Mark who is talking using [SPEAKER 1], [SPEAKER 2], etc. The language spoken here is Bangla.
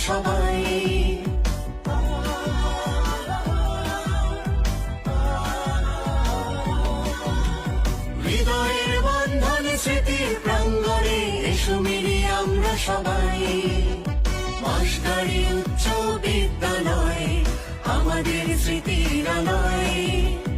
[SPEAKER 1] সবাই। হৃদয়ের বন্ধনে স্মৃতির প্রাঙ্গণে এসো মিলিয়ে আমরা সবাই। বাঁশগাড়ি উচ্চ বিদ্যালয় আমাদের স্মৃতির আলয়।